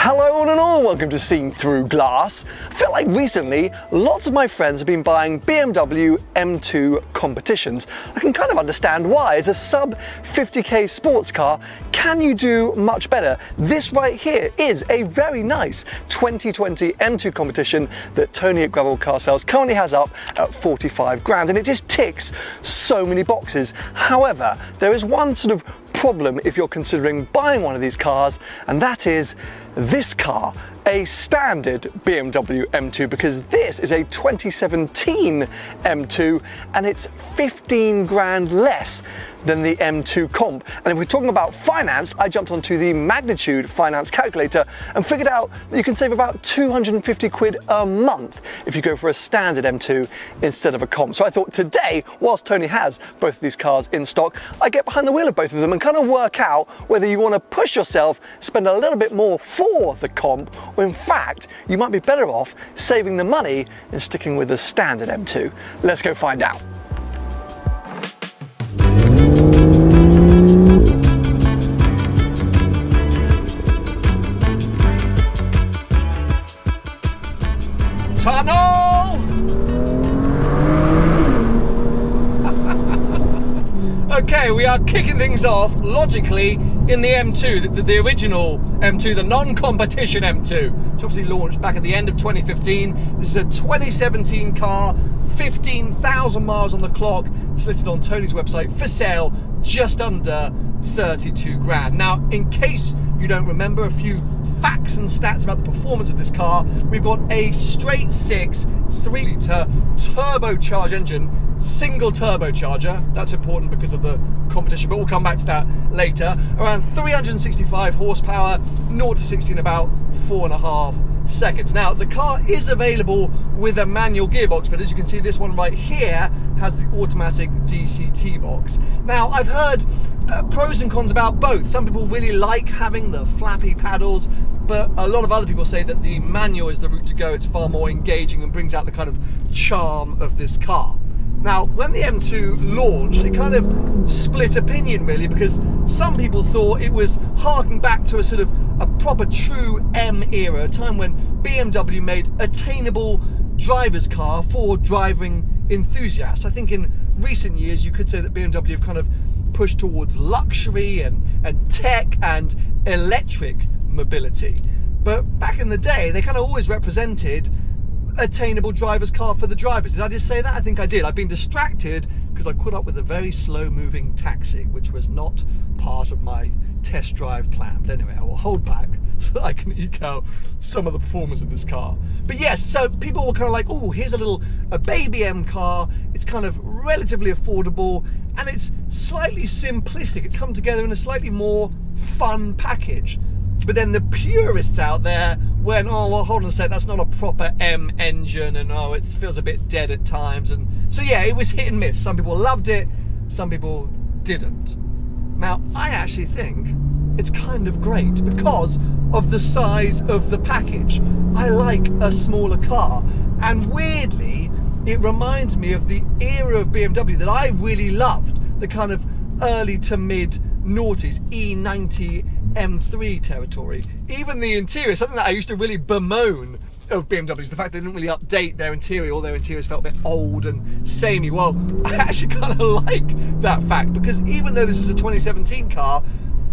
Hello one and all, welcome to Seen Through Glass. I feel like recently lots of my friends have been buying BMW M2 Competitions. I can kind of understand why. As a sub 50k sports car, can you do much better? This right here is a very nice 2020 M2 Competition that Tony at Gravelwood Car Sales currently has up at 45 grand, and it just ticks so many boxes. However, there is one sort of problem if you're considering buying one of these cars, and that is this car, a standard BMW M2, because this is a 2017 M2 and it's 15 grand less than the M2 Comp. And if we're talking about finance, I jumped onto the Magnitude finance calculator and figured out that you can save about 250 quid a month if you go for a standard M2 instead of a Comp. So I thought today, whilst Tony has both of these cars in stock, I get behind the wheel of both of them and kind of work out whether you want to push yourself, spend a little bit more for the Comp, or in fact, you might be better off saving the money and sticking with the standard M2. Let's go find out. Tunnel! Okay, we are kicking things off logically in the M2, the original M2, the non-competition M2, which obviously launched back at the end of 2015. This is a 2017 car, 15,000 miles on the clock. It's listed on Tony's website for sale, just under 32 grand. Now, in case you don't remember a few facts and stats about the performance of this car, we've got a straight six 3-litre turbocharged engine, single turbocharger. That's important because of the competition, but we'll come back to that later. Around 365 horsepower, 0 to 60 in about 4.5 seconds. Now, the car is available with a manual gearbox, but as you can see, this one right here has the automatic DCT box. Now, I've heard pros and cons about both. Some people really like having the flappy paddles, but a lot of other people say that the manual is the route to go. It's far more engaging and brings out the kind of charm of this car. Now, when the M2 launched, it kind of split opinion really, because some people thought it was harking back to a sort of a proper true M era, a time when BMW made attainable driver's car for driving enthusiasts. I think in recent years you could say that BMW have kind of pushed towards luxury and tech and electric mobility. But back in the day, they kind of always represented attainable driver's car for the drivers. Did I just say that? I think I did. I've been distracted because I caught up with a very slow moving taxi, which was not part of my test drive plan. But anyway, I will hold back so that I can eke out some of the performance of this car. But yes, so people were kind of like, oh, here's a baby M car. It's kind of relatively affordable and it's slightly simplistic. It's come together in a slightly more fun package. But then the purists out there went, oh, well, hold on a sec, that's not a proper M engine, and oh, it feels a bit dead at times. And so yeah, it was hit and miss. Some people loved it, some people didn't. Now, I actually think it's kind of great because of the size of the package. I like a smaller car, and weirdly, it reminds me of the era of BMW that I really loved, the kind of early to mid noughties, E90 M3 territory. Even the interior, something that I used to really bemoan of BMWs, the fact they didn't really update their interior, all their interiors felt a bit old and samey. Well, I actually kind of like that fact, because even though this is a 2017 car,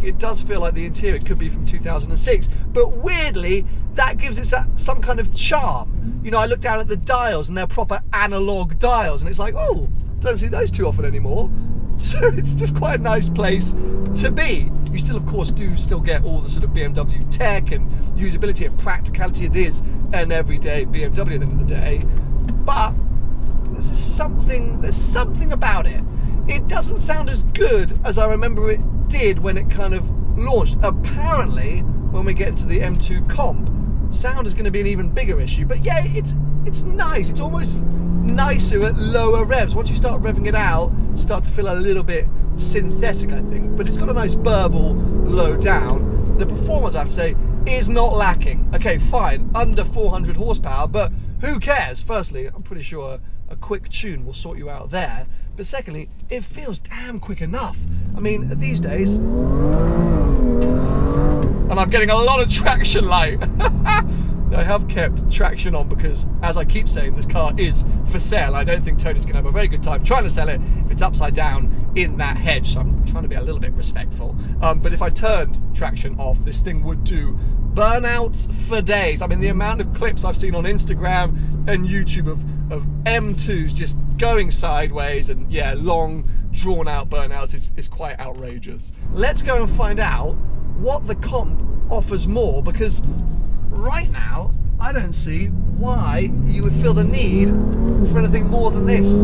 it does feel like the interior could be from 2006, but weirdly that gives it some kind of charm. You know, I look down at the dials and they're proper analog dials, and it's like, oh, don't see those too often anymore. So it's just quite a nice place to be. You still, of course, still get all the sort of BMW tech and usability and practicality. It is an everyday BMW at the end of the day. But there's something about it. It doesn't sound as good as I remember it did when it kind of launched. Apparently, when we get into the M2 Comp, sound is going to be an even bigger issue. But yeah, it's nice. It's almost nicer at lower revs. Once you start revving it out, start to feel a little bit synthetic, I think. But it's got a nice burble low down. The performance, I have to say, is not lacking. Okay, fine, under 400 horsepower, but who cares? Firstly, I'm pretty sure a quick tune will sort you out there. But secondly, it feels damn quick enough. I mean, these days, and and I'm getting a lot of traction light. I have kept traction on because, as I keep saying, this car is for sale. I don't think Tony's going to have a very good time trying to sell it if it's upside down in that hedge. So I'm trying to be a little bit respectful. But if I turned traction off, this thing would do burnouts for days. I mean, the amount of clips I've seen on Instagram and YouTube of M2s just going sideways and, yeah, long, drawn-out burnouts is quite outrageous. Let's go and find out what the comp offers more, because right now, I don't see why you would feel the need for anything more than this.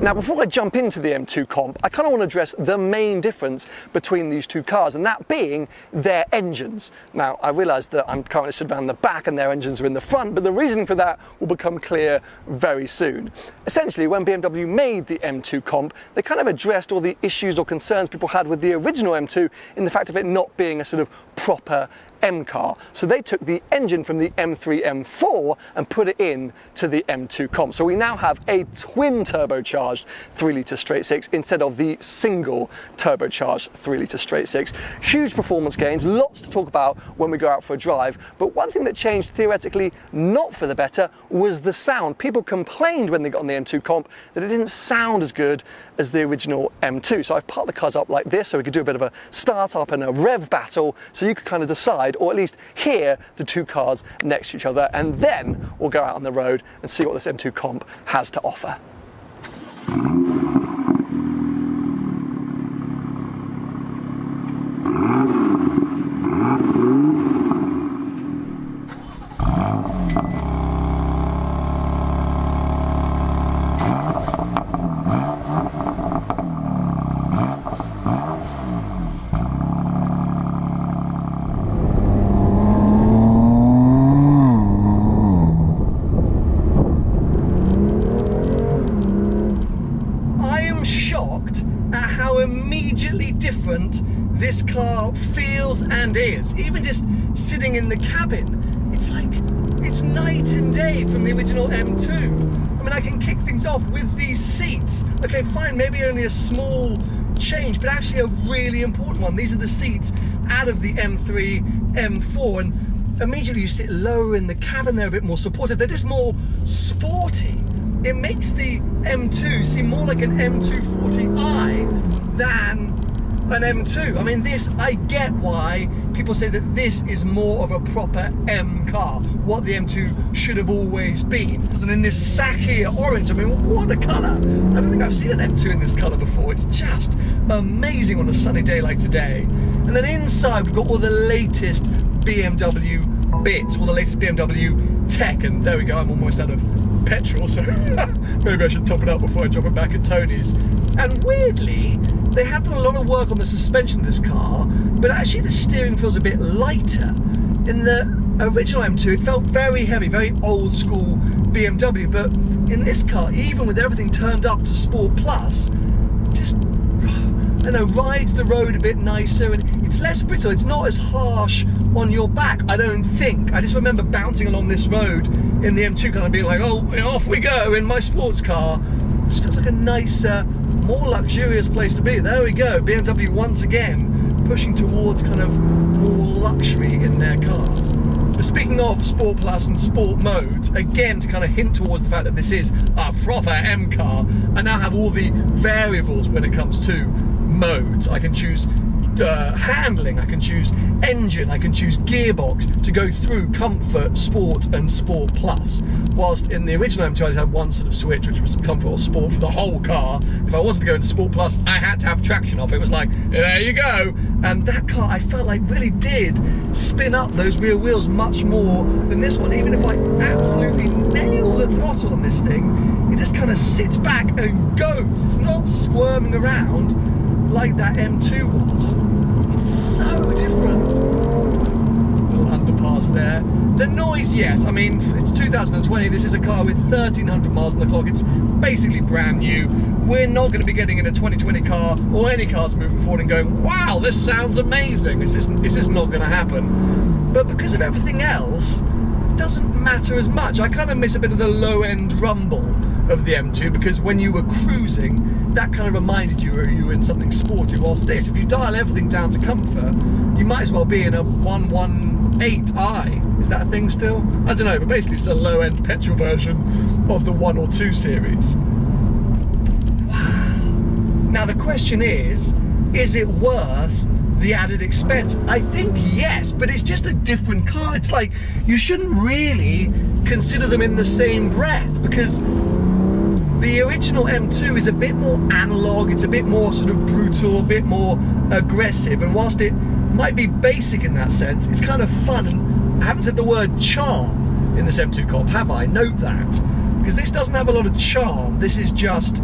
Now, before I jump into the M2 Comp, I kind of want to address the main difference between these two cars, and that being their engines. Now, I realise that I'm currently stood around the back and their engines are in the front, but the reason for that will become clear very soon. Essentially, when BMW made the M2 Comp, they kind of addressed all the issues or concerns people had with the original M2 in the fact of it not being a sort of proper M car. So they took the engine from the M3, M4 and put it in to the M2 Comp. So we now have a twin turbocharged 3-litre straight six instead of the single turbocharged 3-litre straight six. Huge performance gains, lots to talk about when we go out for a drive. But one thing that changed theoretically, not for the better, was the sound. People complained when they got on the M2 Comp that it didn't sound as good as the original M2. So I've parked the cars up like this so we could do a bit of a start up and a rev battle, so you could kind of decide, or at least hear, the two cars next to each other, and then we'll go out on the road and see what this M2 Comp has to offer. Immediately different this car feels and is. Even just sitting in the cabin, it's night and day from the original M2. I mean, I can kick things off with these seats. Okay, fine, maybe only a small change, but actually a really important one. These are the seats out of the M3, M4, and immediately you sit lower in the cabin. They're a bit more supportive. They're just more sporty. It makes the M2 seem more like an M240i than an M2. I mean, this, I get why people say that this is more of a proper M car, what the M2 should have always been. And in this sack-here orange, I mean, what a colour. I don't think I've seen an M2 in this colour before. It's just amazing on a sunny day like today. And then inside, we've got all the latest BMW bits, all the latest BMW tech, and there we go, I'm almost out of petrol, so maybe I should top it up before I drop it back at Tony's. And weirdly, they have done a lot of work on the suspension of this car, but actually the steering feels a bit lighter. In the original M2, it felt very heavy, very old school BMW, but in this car, even with everything turned up to Sport Plus, just, I don't know, rides the road a bit nicer, and it's less brittle. It's not as harsh on your back, I don't think. I just remember bouncing along this road in the M2, kind of being like, oh, off we go in my sports car. This feels like a nicer, more luxurious place to be. There we go, BMW once again pushing towards kind of more luxury in their cars. But speaking of Sport Plus and Sport modes, again to kind of hint towards the fact that this is a proper M car, I now have all the variables when it comes to modes. I can choose handling, I can choose engine, I can choose gearbox to go through comfort, sport and sport plus. Whilst in the original M2 I just had one sort of switch, which was comfort or sport for the whole car. If I wanted to go into sport plus, I had to have traction off. It was like, there you go. And that car, I felt like, really did spin up those rear wheels much more than this one. Even if I absolutely nail the throttle on this thing, it just kind of sits back and goes. It's not squirming around like that M2 was. It's so different. Little underpass there. The noise, yes, I mean, it's 2020, this is a car with 1,300 miles on the clock, it's basically brand new. We're not going to be getting in a 2020 car, or any cars moving forward and going, wow, this sounds amazing. It's just not going to happen. But because of everything else, it doesn't matter as much. I kind of miss a bit of the low-end rumble of the M2, because when you were cruising, that kind of reminded you were in something sporty, whilst this, if you dial everything down to comfort, you might as well be in a 118i. Is that a thing still? I don't know, but basically it's a low-end petrol version of the 1 or 2 series. Wow. Now the question is it worth the added expense? I think yes, but it's just a different car. It's like, you shouldn't really consider them in the same breath, because the original M2 is a bit more analog, it's a bit more sort of brutal, a bit more aggressive, and whilst it might be basic in that sense, it's kind of fun. And I haven't said the word charm in this M2 Comp, have I? Note that, because this doesn't have a lot of charm. This is just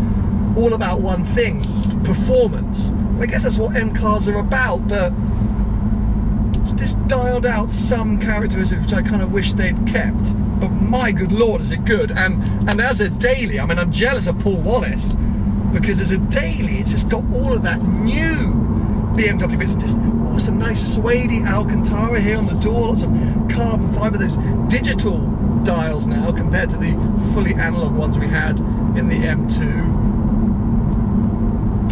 all about one thing: performance. I guess that's what M cars are about, but it's just dialed out some characteristics which I kind of wish they'd kept. But my good lord, is it good. And as a daily, I mean, I'm jealous of Paul Wallace, because as a daily, it's just got all of that new BMW bits. Just some nice suede Alcantara here on the door, lots of carbon fibre, those digital dials now compared to the fully analog ones we had in the M2.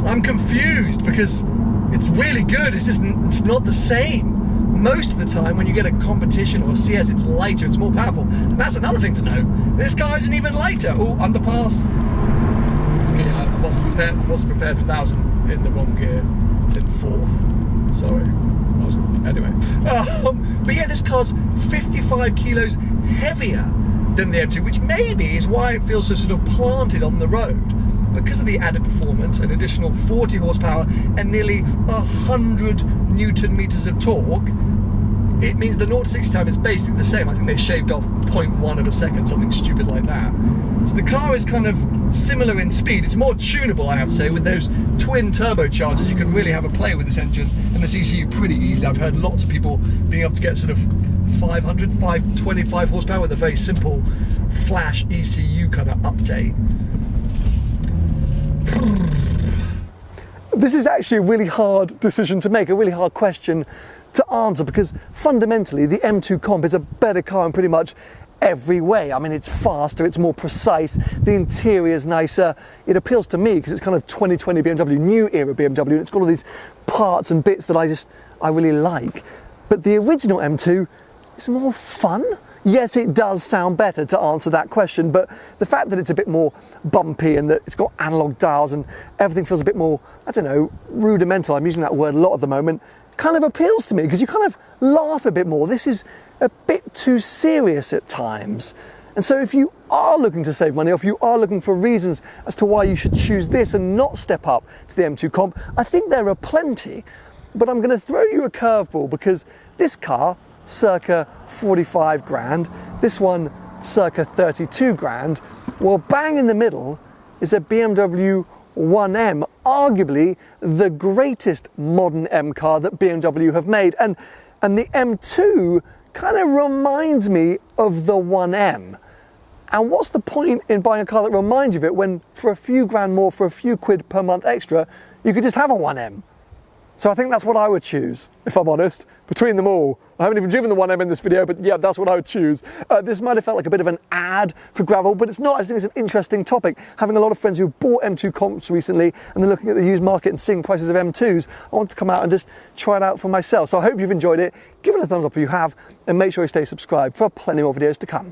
I'm confused, because it's really good, it's not the same. Most of the time when you get a Competition or a CS, it's lighter, it's more powerful. And that's another thing to know. This car isn't even lighter. Oh, underpass. Okay, I wasn't prepared for that. I was in the wrong gear. It's in 4th. Sorry. Anyway. But yeah, this car's 55 kilos heavier than the M2, which maybe is why it feels so sort of planted on the road. Because of the added performance, an additional 40 horsepower and nearly 100 Newton meters of torque, it means the 0 to 60 time is basically the same. I think they shaved off 0.1 of a second, something stupid like that. So the car is kind of similar in speed. It's more tunable, I have to say, with those twin turbochargers. You can really have a play with this engine and this ECU pretty easily. I've heard lots of people being able to get sort of 525 horsepower with a very simple flash ECU kind of update. This is actually a really hard decision to make, a really hard question to answer, because fundamentally the M2 Comp is a better car in pretty much every way. I mean, it's faster, it's more precise, the interior is nicer. It appeals to me because it's kind of 2020 BMW, new era BMW, and it's got all these parts and bits that I really like. But the original M2 is more fun. Yes, it does sound better to answer that question, but the fact that it's a bit more bumpy and that it's got analog dials and everything feels a bit more, I don't know, rudimental, I'm using that word a lot at the moment, kind of appeals to me, because you kind of laugh a bit more. This is a bit too serious at times. And so if you are looking to save money, or if you are looking for reasons as to why you should choose this and not step up to the M2 Comp, I think there are plenty. But I'm going to throw you a curveball, because this car, circa 45 grand, this one circa 32 grand, well, bang in the middle is a BMW 1M, arguably the greatest modern M car that BMW have made. And the M2 kind of reminds me of the 1M. And what's the point in buying a car that reminds you of it when for a few grand more, for a few quid per month extra, you could just have a 1M? So I think that's what I would choose, if I'm honest, between them all. I haven't even driven the 1M in this video, but yeah, that's what I would choose. This might have felt like a bit of an ad for gravel, but it's not. I think it's an interesting topic. Having a lot of friends who've bought M2 Comps recently and they're looking at the used market and seeing prices of M2s, I want to come out and just try it out for myself. So I hope you've enjoyed it. Give it a thumbs up if you have, and make sure you stay subscribed for plenty more videos to come.